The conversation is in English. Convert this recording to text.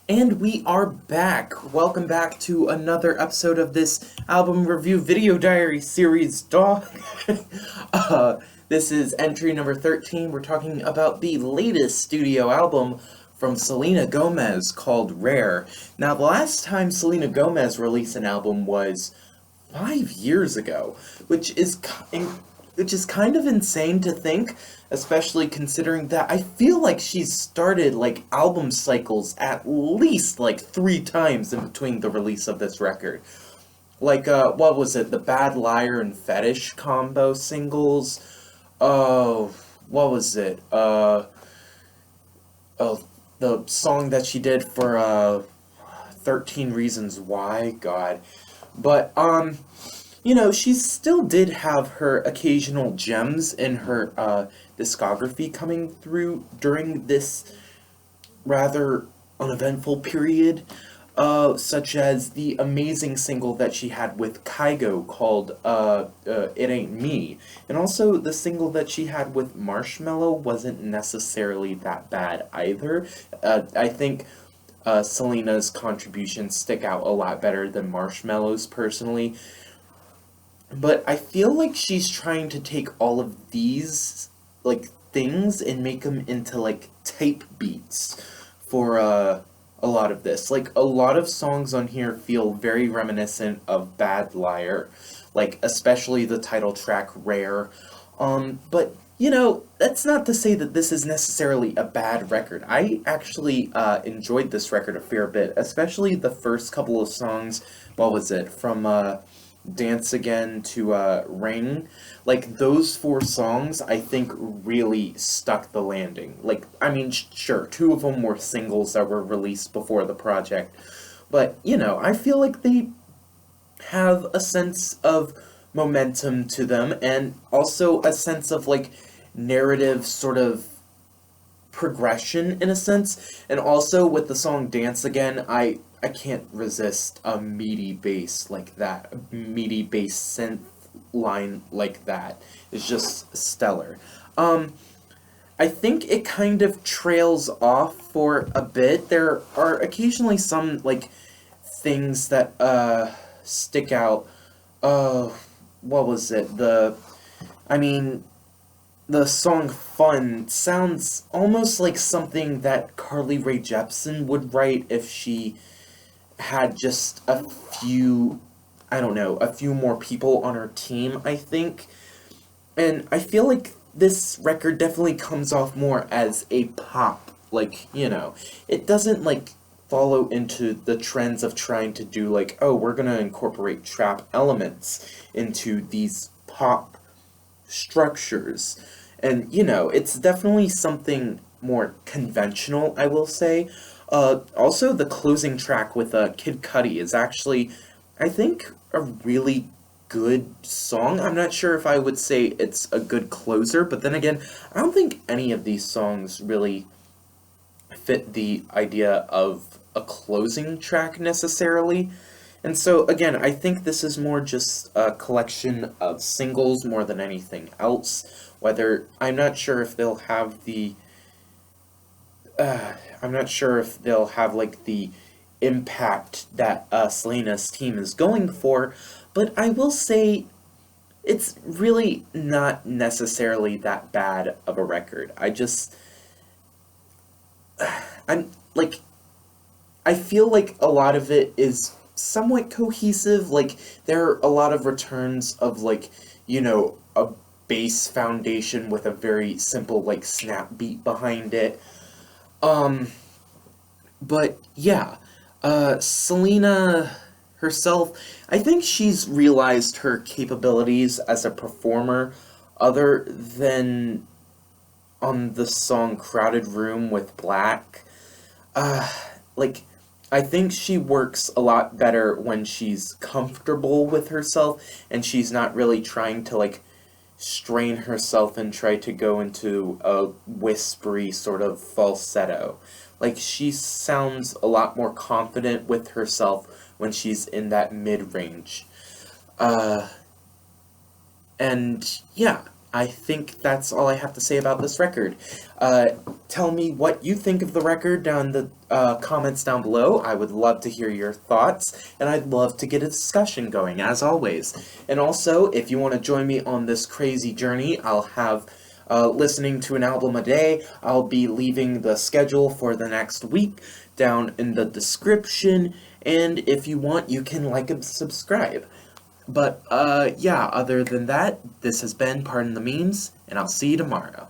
And we are back. Welcome back to another episode of this album review video diary series, dog. uh, this is entry number 13. We're talking about the latest studio album from Selena Gomez called Rare. Now, the last time Selena Gomez released an album was 5 years ago, which is kind of insane to think, especially considering that I feel like she's started like album cycles at least like 3 times in between the release of this record. Like what was it? The Bad Liar and Fetish combo singles. Oh, what was it? Oh, the song that she did for 13 Reasons Why, God. But she still did have her occasional gems in her discography coming through during this rather uneventful period, such as the amazing single that she had with Kygo called It Ain't Me. And also the single that she had with Marshmello wasn't necessarily that bad either. I think Selena's contributions stick out a lot better than Marshmello's personally. But I feel like she's trying to take all of these like things and make them into like type beats for a lot of this. Like a lot of songs on here feel very reminiscent of Bad Liar, like especially the title track Rare. But that's not to say that this is necessarily a bad record. I actually enjoyed this record a fair bit, especially the first couple of songs. What was it? From Dance Again to Ring. Like those 4 songs I think really stuck the landing. Like I mean sure, 2 of them were singles that were released before the project, but I feel like they have a sense of momentum to them and also a sense of like narrative sort of progression in a sense. And also with the song Dance Again, I can't resist a meaty bass like that. A meaty bass synth line like that is just stellar. I think it kind of trails off for a bit. There are occasionally some like things that stick out. Uh what was it? I mean the song Fun sounds almost like something that Carly Rae Jepsen would write if she had just a few, I don't know, a few more people on her team, I think. And I feel like this record definitely comes off more as a pop, like, it doesn't, like, follow into the trends of trying to do, like, oh, we're gonna incorporate trap elements into these pop structures. And, it's definitely something more conventional, I will say. Also, the closing track with Kid Cudi is actually, I think, a really good song. I'm not sure if I would say it's a good closer, but then again, I don't think any of these songs really fit the idea of a closing track necessarily. And so, again, I think this is more just a collection of singles more than anything else. Whether, I'm not sure if they'll have like the impact that Selena's team is going for, but I will say it's really not necessarily that bad of a record. I'm like, I feel like a lot of it is somewhat cohesive. Like, there are a lot of returns of, like, a bass foundation with a very simple, like, snap beat behind it. Um, but yeah, Selena herself, I think she's realized her capabilities as a performer other than on the song Crowded Room with Black. Uh, like, I think she works a lot better when she's comfortable with herself and she's not really trying to, like, strain herself and try to go into a whispery sort of falsetto. Like, she sounds a lot more confident with herself when she's in that mid range. Uh, and yeah, I think that's all I have to say about this record. Tell me what you think of the record down in the comments down below. I would love to hear your thoughts, and I'd love to get a discussion going, as always. And also, if you want to join me on this crazy journey, I'll have listening to an album a day. I'll be leaving the schedule for the next week down in the description, and if you want, you can like and subscribe. But, yeah, other than that, this has been Pardon the Memes, and I'll see you tomorrow.